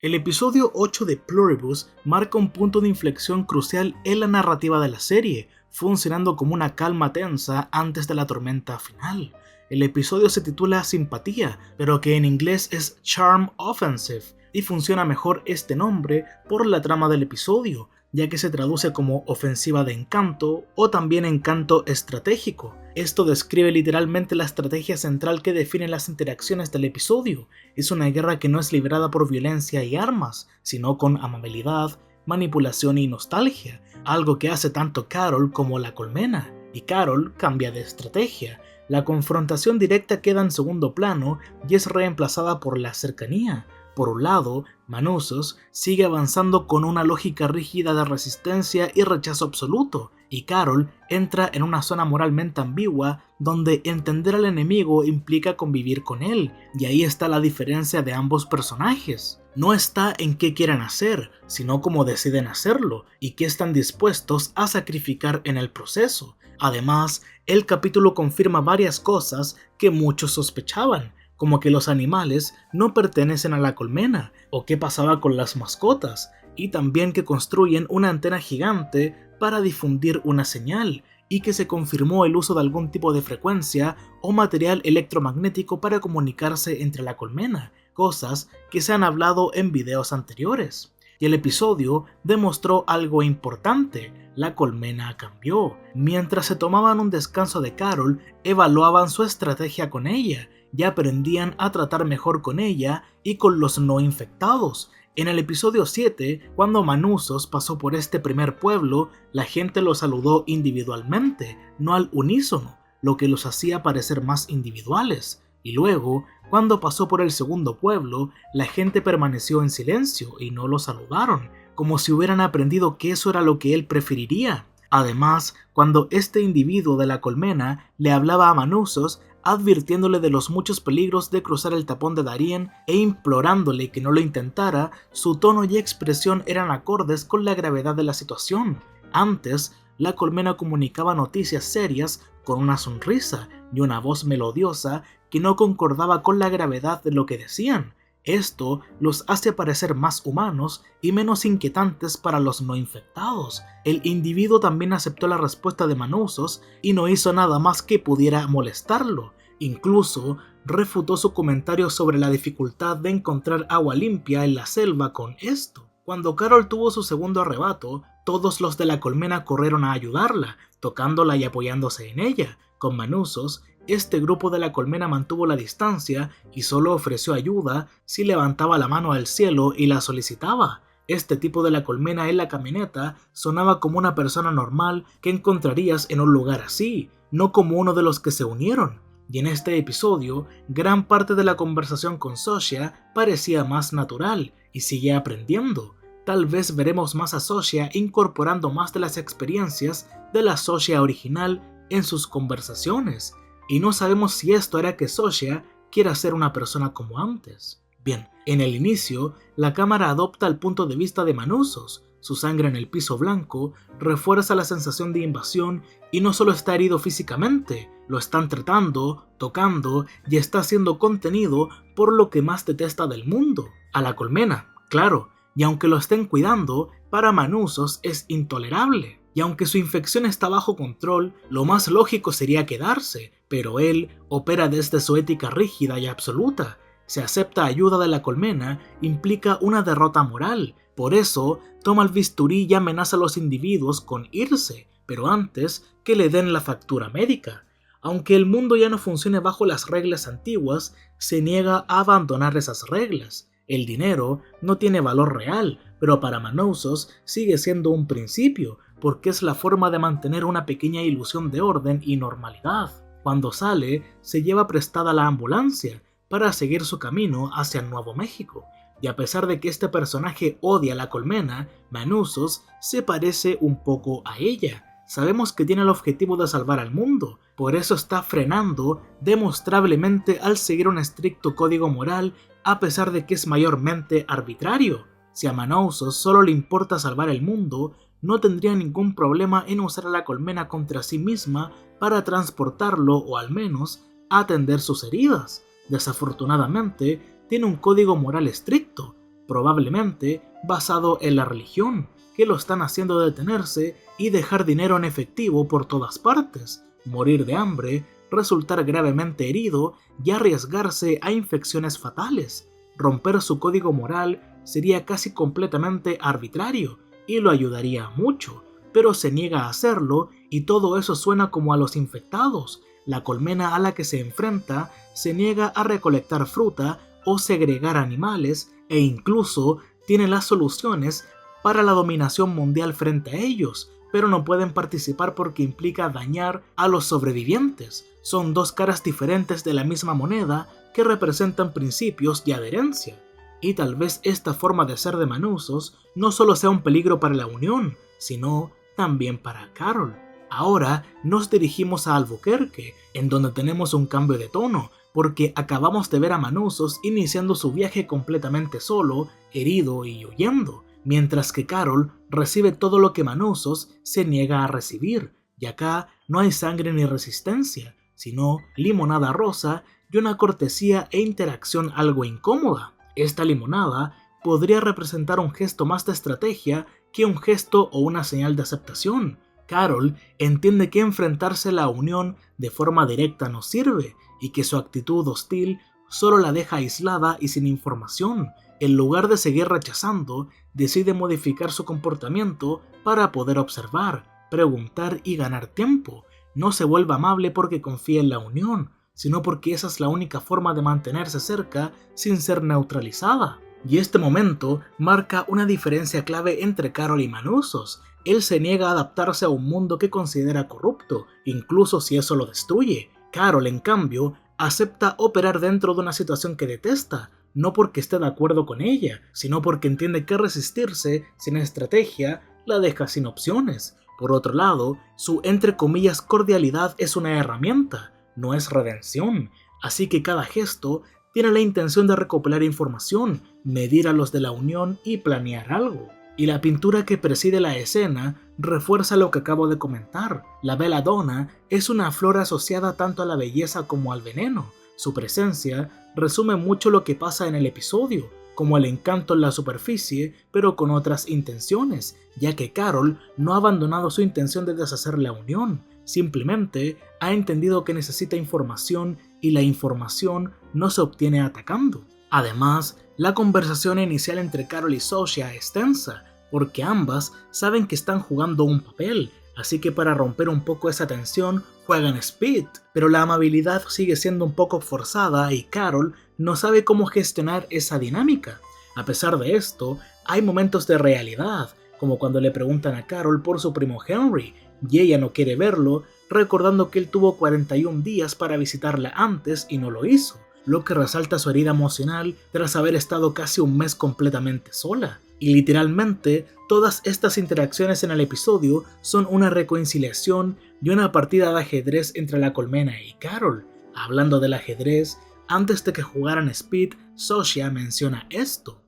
El episodio 8 de Pluribus marca un punto de inflexión crucial en la narrativa de la serie, funcionando como una calma tensa antes de la tormenta final. El episodio se titula Simpatía, pero que en inglés es Charm Offensive, y funciona mejor este nombre por la trama del episodio, ya que se traduce como ofensiva de encanto o también encanto estratégico. Esto describe literalmente la estrategia central que define las interacciones del episodio. Es una guerra que no es librada por violencia y armas, sino con amabilidad, manipulación y nostalgia, algo que hace tanto Carol como la colmena, y Carol cambia de estrategia. La confrontación directa queda en segundo plano y es reemplazada por la cercanía. Por un lado, Manusos sigue avanzando con una lógica rígida de resistencia y rechazo absoluto, y Carol entra en una zona moralmente ambigua donde entender al enemigo implica convivir con él, y ahí está la diferencia de ambos personajes. No está en qué quieran hacer, sino cómo deciden hacerlo, y qué están dispuestos a sacrificar en el proceso. Además, el capítulo confirma varias cosas que muchos sospechaban, como que los animales no pertenecen a la colmena, o qué pasaba con las mascotas, y también que construyen una antena gigante para difundir una señal, y que se confirmó el uso de algún tipo de frecuencia o material electromagnético para comunicarse entre la colmena, cosas que se han hablado en videos anteriores. Y el episodio demostró algo importante: la colmena cambió. Mientras se tomaban un descanso de Carol, evaluaban su estrategia con ella, y aprendían a tratar mejor con ella y con los no infectados. En el episodio 7, cuando Manusos pasó por este primer pueblo, la gente lo saludó individualmente, no al unísono, lo que los hacía parecer más individuales. Y luego, cuando pasó por el segundo pueblo, la gente permaneció en silencio y no lo saludaron, como si hubieran aprendido que eso era lo que él preferiría. Además, cuando este individuo de la colmena le hablaba a Manusos, advirtiéndole de los muchos peligros de cruzar el tapón de Darien e implorándole que no lo intentara, su tono y expresión eran acordes con la gravedad de la situación. Antes, la colmena comunicaba noticias serias con una sonrisa y una voz melodiosa que no concordaba con la gravedad de lo que decían. Esto los hace parecer más humanos y menos inquietantes para los no infectados. El individuo también aceptó la respuesta de Manusos y no hizo nada más que pudiera molestarlo. Incluso refutó su comentario sobre la dificultad de encontrar agua limpia en la selva con esto. Cuando Carol tuvo su segundo arrebato, todos los de la colmena corrieron a ayudarla, tocándola y apoyándose en ella. Con Manusos, este grupo de la colmena mantuvo la distancia y solo ofreció ayuda si levantaba la mano al cielo y la solicitaba. Este tipo de la colmena en la camioneta sonaba como una persona normal que encontrarías en un lugar así, no como uno de los que se unieron. Y en este episodio, gran parte de la conversación con Sosia parecía más natural y sigue aprendiendo. Tal vez veremos más a Sosia incorporando más de las experiencias de la Sosia original en sus conversaciones. Y no sabemos si esto hará que Sosia quiera ser una persona como antes. Bien, en el inicio, la cámara adopta el punto de vista de Manusos. Su sangre en el piso blanco refuerza la sensación de invasión y no solo está herido físicamente, lo están tratando, tocando y está siendo contenido por lo que más detesta del mundo, a la colmena, claro, y aunque lo estén cuidando, para Manusos es intolerable. Y aunque su infección está bajo control, lo más lógico sería quedarse, pero él opera desde su ética rígida y absoluta. Si acepta ayuda de la colmena, implica una derrota moral. Por eso, toma el bisturí y amenaza a los individuos con irse, pero antes que le den la factura médica. Aunque el mundo ya no funcione bajo las reglas antiguas, se niega a abandonar esas reglas. El dinero no tiene valor real, pero para Manusos sigue siendo un principio, porque es la forma de mantener una pequeña ilusión de orden y normalidad. Cuando sale, se lleva prestada la ambulancia para seguir su camino hacia Nuevo México, y a pesar de que este personaje odia a la colmena, Manusos se parece un poco a ella. Sabemos que tiene el objetivo de salvar al mundo, por eso está frenando demostrablemente al seguir un estricto código moral a pesar de que es mayormente arbitrario. Si a Manusos solo le importa salvar el mundo, no tendría ningún problema en usar a la colmena contra sí misma para transportarlo o al menos atender sus heridas. Desafortunadamente, tiene un código moral estricto, probablemente basado en la religión, que lo están haciendo detenerse y dejar dinero en efectivo por todas partes, morir de hambre, resultar gravemente herido y arriesgarse a infecciones fatales. Romper su código moral sería casi completamente arbitrario y lo ayudaría mucho, pero se niega a hacerlo y todo eso suena como a los infectados. La colmena a la que se enfrenta se niega a recolectar fruta o segregar animales e incluso tiene las soluciones para la dominación mundial frente a ellos, pero no pueden participar porque implica dañar a los sobrevivientes. Son dos caras diferentes de la misma moneda que representan principios y adherencia. Y tal vez esta forma de ser de Manusos no solo sea un peligro para la Unión, sino también para Carol. Ahora nos dirigimos a Albuquerque, en donde tenemos un cambio de tono, porque acabamos de ver a Manusos iniciando su viaje completamente solo, herido y huyendo, mientras que Carol recibe todo lo que Manusos se niega a recibir, y acá no hay sangre ni resistencia, sino limonada rosa y una cortesía e interacción algo incómoda. Esta limonada podría representar un gesto más de estrategia que un gesto o una señal de aceptación. Carol entiende que enfrentarse a la Unión de forma directa no sirve y que su actitud hostil solo la deja aislada y sin información. En lugar de seguir rechazando, decide modificar su comportamiento para poder observar, preguntar y ganar tiempo. No se vuelve amable porque confía en la Unión, sino porque esa es la única forma de mantenerse cerca sin ser neutralizada. Y este momento marca una diferencia clave entre Carol y Manusos. Él se niega a adaptarse a un mundo que considera corrupto, incluso si eso lo destruye. Carol, en cambio, acepta operar dentro de una situación que detesta, no porque esté de acuerdo con ella, sino porque entiende que resistirse sin estrategia la deja sin opciones. Por otro lado, su entre comillas cordialidad es una herramienta, no es redención, así que cada gesto tiene la intención de recopilar información, medir a los de la Unión y planear algo. Y la pintura que preside la escena refuerza lo que acabo de comentar. La belladonna es una flor asociada tanto a la belleza como al veneno. Su presencia resume mucho lo que pasa en el episodio, como el encanto en la superficie, pero con otras intenciones, ya que Carol no ha abandonado su intención de deshacer la Unión, simplemente ha entendido que necesita información y la información no se obtiene atacando. Además, la conversación inicial entre Carol y Sosha es tensa, porque ambas saben que están jugando un papel, así que para romper un poco esa tensión juegan Speed, pero la amabilidad sigue siendo un poco forzada y Carol no sabe cómo gestionar esa dinámica. A pesar de esto, hay momentos de realidad, como cuando le preguntan a Carol por su primo Henry, y ella no quiere verlo, recordando que él tuvo 41 días para visitarla antes y no lo hizo, lo que resalta su herida emocional tras haber estado casi un mes completamente sola. Y literalmente, todas estas interacciones en el episodio son una reconciliación y una partida de ajedrez entre la colmena y Carol. Hablando del ajedrez, antes de que jugaran Speed, Sosha menciona esto.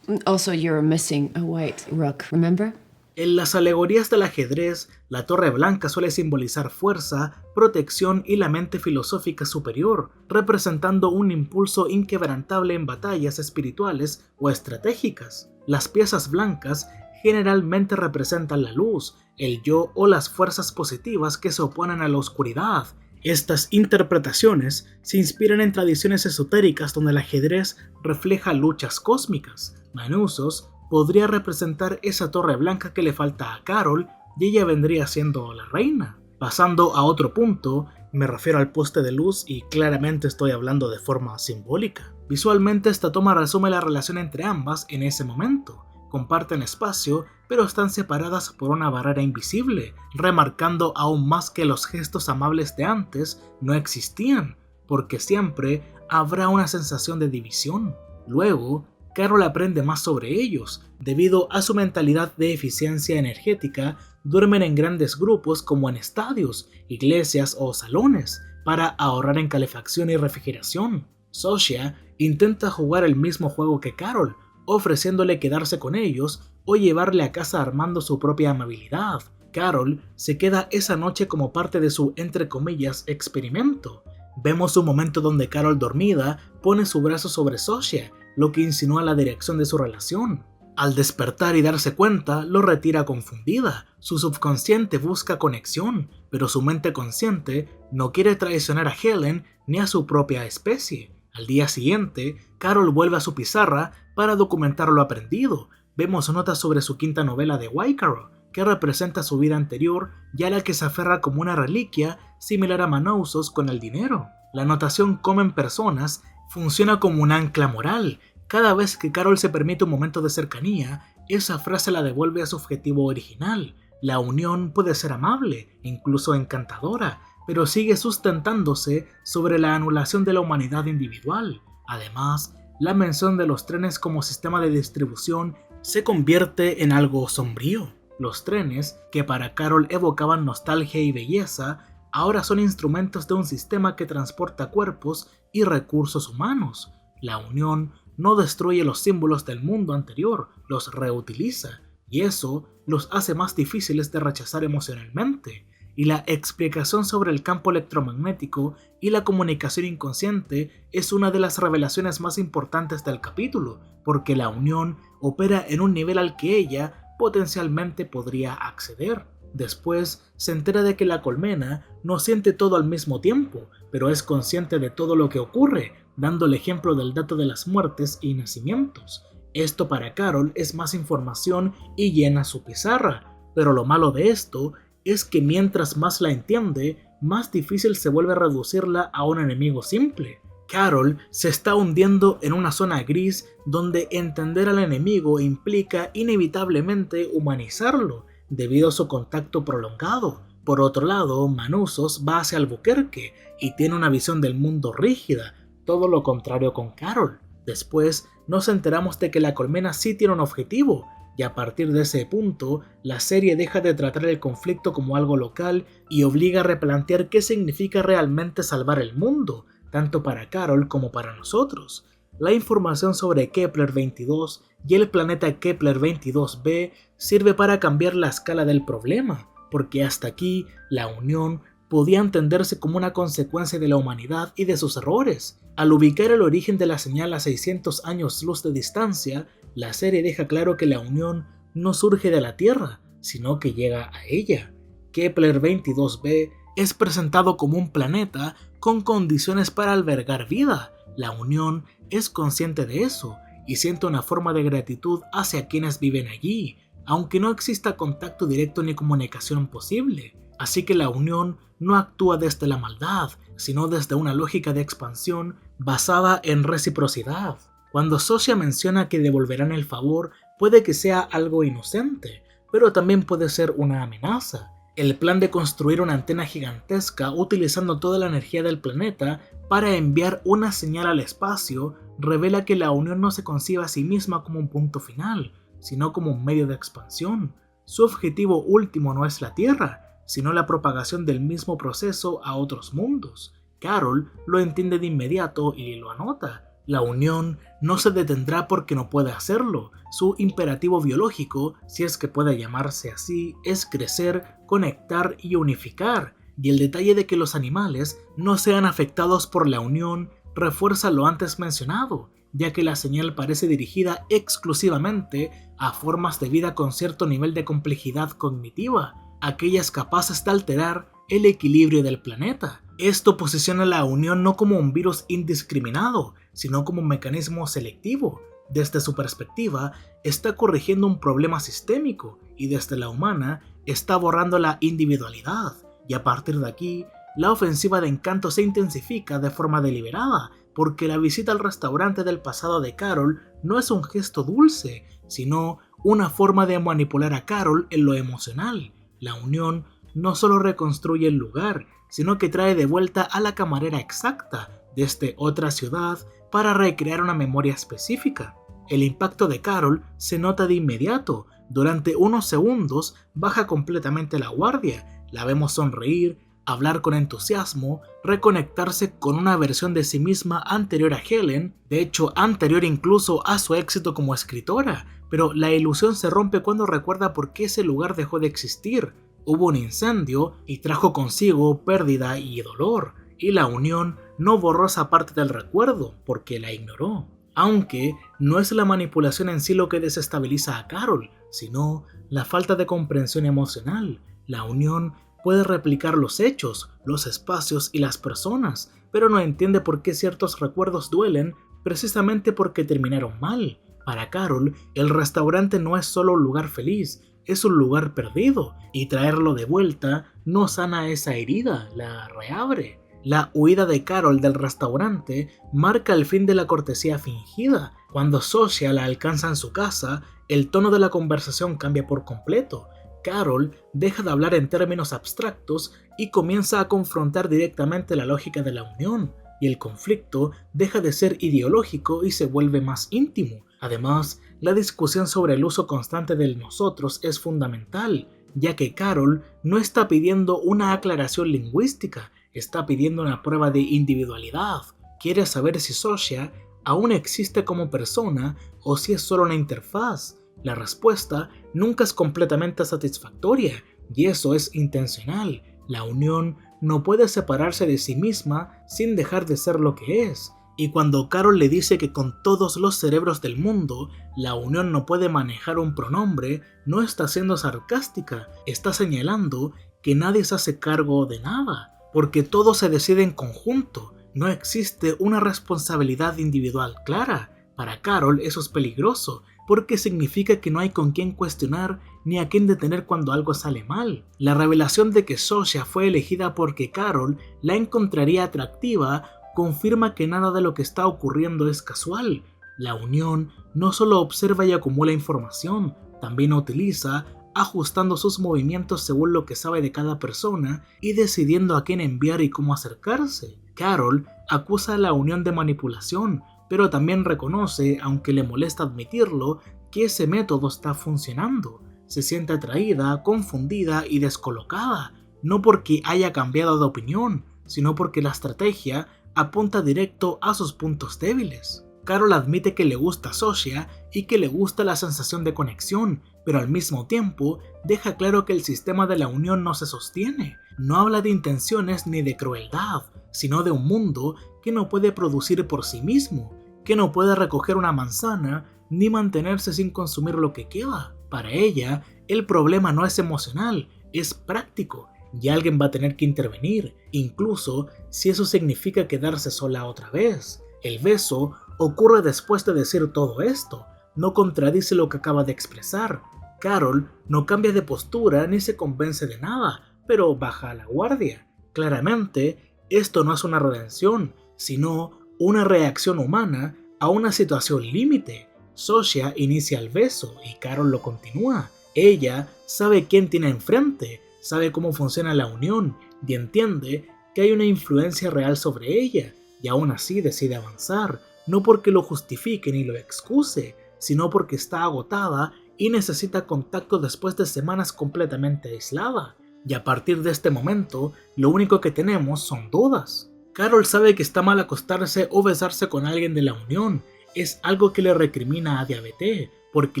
Also, you're missing a white rook, remember? En las alegorías del ajedrez, la torre blanca suele simbolizar fuerza, protección y la mente filosófica superior, representando un impulso inquebrantable en batallas espirituales o estratégicas. Las piezas blancas generalmente representan la luz, el yo o las fuerzas positivas que se oponen a la oscuridad. Estas interpretaciones se inspiran en tradiciones esotéricas donde el ajedrez refleja luchas cósmicas. Manusos podría representar esa torre blanca que le falta a Carol y ella vendría siendo la reina. Pasando a otro punto, me refiero al poste de luz y claramente estoy hablando de forma simbólica. Visualmente esta toma resume la relación entre ambas en ese momento. Comparten espacio, pero están separadas por una barrera invisible, remarcando aún más que los gestos amables de antes no existían, porque siempre habrá una sensación de división. Luego, Carol aprende más sobre ellos. Debido a su mentalidad de eficiencia energética, duermen en grandes grupos como en estadios, iglesias o salones, para ahorrar en calefacción y refrigeración. Sosha intenta jugar el mismo juego que Carol, ofreciéndole quedarse con ellos o llevarle a casa armando su propia amabilidad. Carol se queda esa noche como parte de su, entre comillas, experimento. Vemos un momento donde Carol dormida pone su brazo sobre Sosha lo que insinúa la dirección de su relación. Al despertar y darse cuenta, lo retira confundida. Su subconsciente busca conexión, pero su mente consciente no quiere traicionar a Helen ni a su propia especie. Al día siguiente, Carol vuelve a su pizarra para documentar lo aprendido. Vemos notas sobre su quinta novela de Waicaro, que representa su vida anterior y a la que se aferra como una reliquia similar a Manousos con el dinero. La anotación "comen personas" funciona como un ancla moral. Cada vez que Carol se permite un momento de cercanía, esa frase la devuelve a su objetivo original. La unión puede ser amable, incluso encantadora, pero sigue sustentándose sobre la anulación de la humanidad individual. Además, la mención de los trenes como sistema de distribución se convierte en algo sombrío. Los trenes, que para Carol evocaban nostalgia y belleza, ahora son instrumentos de un sistema que transporta cuerpos y recursos humanos. La unión no destruye los símbolos del mundo anterior, los reutiliza, y eso los hace más difíciles de rechazar emocionalmente. Y la explicación sobre el campo electromagnético y la comunicación inconsciente es una de las revelaciones más importantes del capítulo, porque la unión opera en un nivel al que ella potencialmente podría acceder. Después se entera de que la colmena no siente todo al mismo tiempo, pero es consciente de todo lo que ocurre, dando el ejemplo del dato de las muertes y nacimientos. Esto para Carol es más información y llena su pizarra, pero lo malo de esto es que mientras más la entiende, más difícil se vuelve reducirla a un enemigo simple. Carol se está hundiendo en una zona gris donde entender al enemigo implica inevitablemente humanizarlo, debido a su contacto prolongado. Por otro lado, Manousos va hacia Albuquerque y tiene una visión del mundo rígida, todo lo contrario con Carol. Después nos enteramos de que la colmena sí tiene un objetivo, y a partir de ese punto, la serie deja de tratar el conflicto como algo local y obliga a replantear qué significa realmente salvar el mundo, tanto para Carol como para nosotros. La información sobre Kepler 22 y el planeta Kepler 22b sirve para cambiar la escala del problema, porque hasta aquí la unión podía entenderse como una consecuencia de la humanidad y de sus errores. Al ubicar el origen de la señal a 600 años luz de distancia, la serie deja claro que la unión no surge de la Tierra, sino que llega a ella. Kepler 22b es presentado como un planeta con condiciones para albergar vida. La unión es consciente de eso y siente una forma de gratitud hacia quienes viven allí, aunque no exista contacto directo ni comunicación posible. Así que la unión no actúa desde la maldad, sino desde una lógica de expansión basada en reciprocidad. Cuando Sosia menciona que devolverán el favor, puede que sea algo inocente, pero también puede ser una amenaza. El plan de construir una antena gigantesca utilizando toda la energía del planeta para enviar una señal al espacio revela que la unión no se concibe a sí misma como un punto final, sino como un medio de expansión. Su objetivo último no es la Tierra, sino la propagación del mismo proceso a otros mundos. Carol lo entiende de inmediato y lo anota. La unión no se detendrá porque no puede hacerlo. Su imperativo biológico, si es que puede llamarse así, es crecer, conectar y unificar. Y el detalle de que los animales no sean afectados por la unión refuerza lo antes mencionado, ya que la señal parece dirigida exclusivamente a formas de vida con cierto nivel de complejidad cognitiva, aquellas capaces de alterar el equilibrio del planeta. Esto posiciona la unión no como un virus indiscriminado, sino como un mecanismo selectivo. Desde su perspectiva, está corrigiendo un problema sistémico y desde la humana está borrando la individualidad. Y a partir de aquí, la ofensiva de Encanto se intensifica de forma deliberada, porque la visita al restaurante del pasado de Carol no es un gesto dulce, sino una forma de manipular a Carol en lo emocional. La unión no solo reconstruye el lugar, sino que trae de vuelta a la camarera exacta desde otra ciudad para recrear una memoria específica. El impacto de Carol se nota de inmediato. Durante unos segundos baja completamente la guardia, la vemos sonreír, hablar con entusiasmo, reconectarse con una versión de sí misma anterior a Helen, de hecho anterior incluso a su éxito como escritora, pero la ilusión se rompe cuando recuerda por qué ese lugar dejó de existir. Hubo un incendio y trajo consigo pérdida y dolor, y la unión no borró esa parte del recuerdo porque la ignoró. Aunque no es la manipulación en sí lo que desestabiliza a Carol, sino la falta de comprensión emocional. La unión puede replicar los hechos, los espacios y las personas, pero no entiende por qué ciertos recuerdos duelen precisamente porque terminaron mal. Para Carol, el restaurante no es solo un lugar feliz, es un lugar perdido, y traerlo de vuelta no sana esa herida, la reabre. La huida de Carol del restaurante marca el fin de la cortesía fingida. Cuando Sasha la alcanza en su casa, el tono de la conversación cambia por completo. Carol deja de hablar en términos abstractos y comienza a confrontar directamente la lógica de la unión, y el conflicto deja de ser ideológico y se vuelve más íntimo. Además, la discusión sobre el uso constante del nosotros es fundamental, ya que Carol no está pidiendo una aclaración lingüística, está pidiendo una prueba de individualidad. Quiere saber si Sasha aún existe como persona o si es solo una interfaz. La respuesta nunca es completamente satisfactoria, y eso es intencional. La unión no puede separarse de sí misma sin dejar de ser lo que es. Y cuando Carol le dice que con todos los cerebros del mundo, la unión no puede manejar un pronombre, no está siendo sarcástica, está señalando que nadie se hace cargo de nada, porque todo se decide en conjunto, no existe una responsabilidad individual clara. Para Carol eso es peligroso, porque significa que no hay con quién cuestionar ni a quién detener cuando algo sale mal. La revelación de que Sasha fue elegida porque Carol la encontraría atractiva confirma que nada de lo que está ocurriendo es casual. La unión no solo observa y acumula información, también utiliza, ajustando sus movimientos según lo que sabe de cada persona y decidiendo a quién enviar y cómo acercarse. Carol acusa a la unión de manipulación, pero también reconoce, aunque le molesta admitirlo, que ese método está funcionando. Se siente atraída, confundida y descolocada, no porque haya cambiado de opinión, sino porque la estrategia apunta directo a sus puntos débiles. Carol admite que le gusta a Sasha y que le gusta la sensación de conexión, pero al mismo tiempo deja claro que el sistema de la unión no se sostiene. No habla de intenciones ni de crueldad, sino de un mundo que no puede producir por sí mismo, que no puede recoger una manzana ni mantenerse sin consumir lo que queda. Para ella, el problema no es emocional, es práctico, y alguien va a tener que intervenir, incluso si eso significa quedarse sola otra vez. El beso ocurre después de decir todo esto, no contradice lo que acaba de expresar. Carol no cambia de postura ni se convence de nada, pero baja la guardia. Claramente, esto no es una redención, sino una reacción humana a una situación límite. Sasha inicia el beso y Carol lo continúa. Ella sabe quién tiene enfrente, sabe cómo funciona la unión y entiende que hay una influencia real sobre ella, y aún así decide avanzar, no porque lo justifique ni lo excuse, sino porque está agotada y necesita contacto después de semanas completamente aislada. Y a partir de este momento, lo único que tenemos son dudas. Carol sabe que está mal acostarse o besarse con alguien de la unión, es algo que le recrimina a Diabetes, porque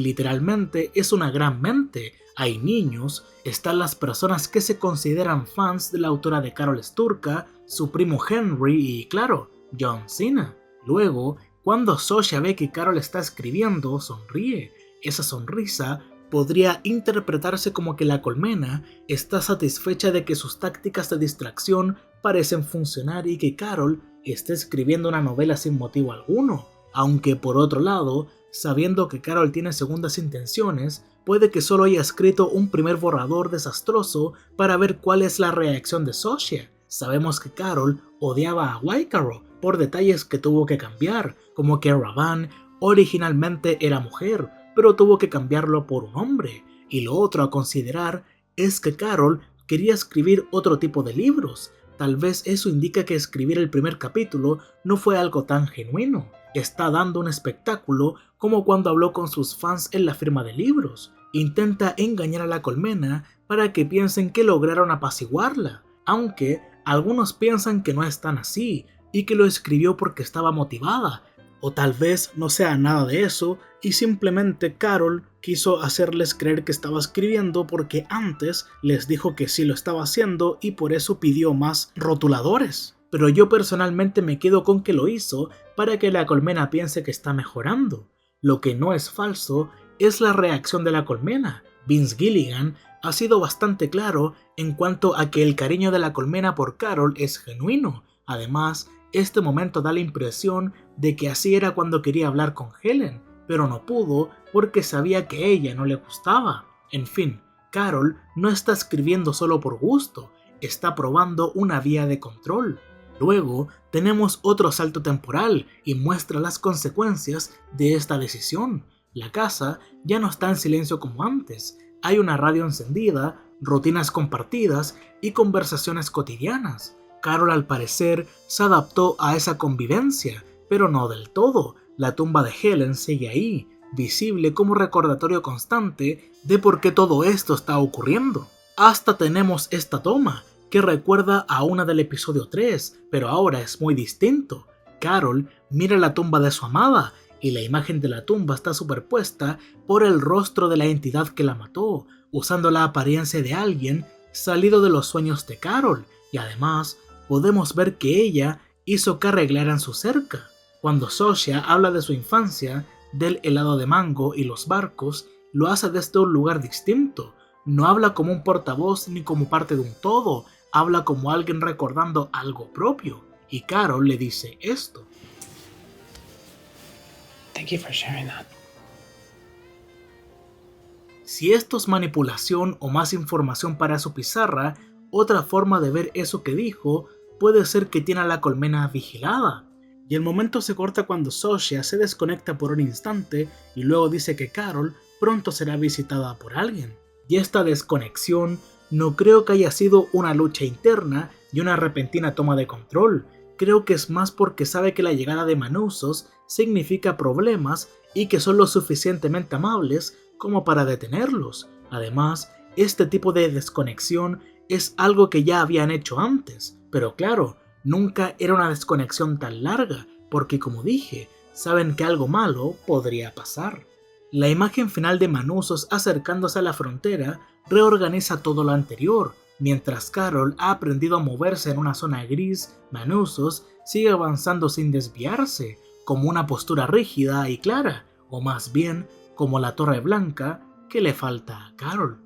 literalmente es una gran mente. Hay niños, están las personas que se consideran fans de la autora de Carol Sturka, su primo Henry y, claro, John Cena. Luego, cuando Sasha ve que Carol está escribiendo, sonríe. Esa sonrisa podría interpretarse como que la colmena está satisfecha de que sus tácticas de distracción parecen funcionar y que Carol está escribiendo una novela sin motivo alguno. Aunque por otro lado, sabiendo que Carol tiene segundas intenciones, puede que solo haya escrito un primer borrador desastroso para ver cuál es la reacción de Sasha. Sabemos que Carol odiaba a Waikato por detalles que tuvo que cambiar, como que Ravan originalmente era mujer, pero tuvo que cambiarlo por un hombre. Y lo otro a considerar es que Carol quería escribir otro tipo de libros. Tal vez eso indica que escribir el primer capítulo no fue algo tan genuino. Está dando un espectáculo como cuando habló con sus fans en la firma de libros. Intenta engañar a la colmena para que piensen que lograron apaciguarla, aunque algunos piensan que no es tan así y que lo escribió porque estaba motivada, o tal vez no sea nada de eso y simplemente Carol quiso hacerles creer que estaba escribiendo porque antes les dijo que sí lo estaba haciendo y por eso pidió más rotuladores. pero yo personalmente me quedo con que lo hizo para que la colmena piense que está mejorando. Lo que no es falso es la reacción de la colmena. Vince Gilligan ha sido bastante claro en cuanto a que el cariño de la colmena por Carol es genuino. Además, este momento da la impresión de que así era cuando quería hablar con Helen, pero no pudo porque sabía que a ella no le gustaba. En fin, Carol no está escribiendo solo por gusto, está probando una vía de control. Luego tenemos otro salto temporal y muestra las consecuencias de esta decisión. La casa ya no está en silencio como antes, hay una radio encendida, rutinas compartidas y conversaciones cotidianas. Carol al parecer se adaptó a esa convivencia, pero no del todo. La tumba de Helen sigue ahí, visible como recordatorio constante de por qué todo esto está ocurriendo. Hasta tenemos esta toma, que recuerda a una del episodio 3, pero ahora es muy distinto. Carol mira la tumba de su amada, y la imagen de la tumba está superpuesta por el rostro de la entidad que la mató, usando la apariencia de alguien salido de los sueños de Carol, y además podemos ver que ella hizo que arreglaran su cerca. Cuando Sasha habla de su infancia, del helado de mango y los barcos, lo hace desde un lugar distinto. No habla como un portavoz ni como parte de un todo, habla como alguien recordando algo propio. Y Carol le dice esto. Thank you for sharing that. Si esto es manipulación o más información para su pizarra, otra forma de ver eso que dijo puede ser que tiene a la colmena vigilada. Y el momento se corta cuando Sasha se desconecta por un instante y luego dice que Carol pronto será visitada por alguien. Y esta desconexión no creo que haya sido una lucha interna y una repentina toma de control. Creo que es más porque sabe que la llegada de Manusos significa problemas y que son lo suficientemente amables como para detenerlos. Además, este tipo de desconexión es algo que ya habían hecho antes, pero claro, nunca era una desconexión tan larga, porque como dije, saben que algo malo podría pasar. La imagen final de Manusos acercándose a la frontera reorganiza todo lo anterior. Mientras Carol ha aprendido a moverse en una zona gris, Manusos sigue avanzando sin desviarse, como una postura rígida y clara, o más bien como la torre blanca que le falta a Carol.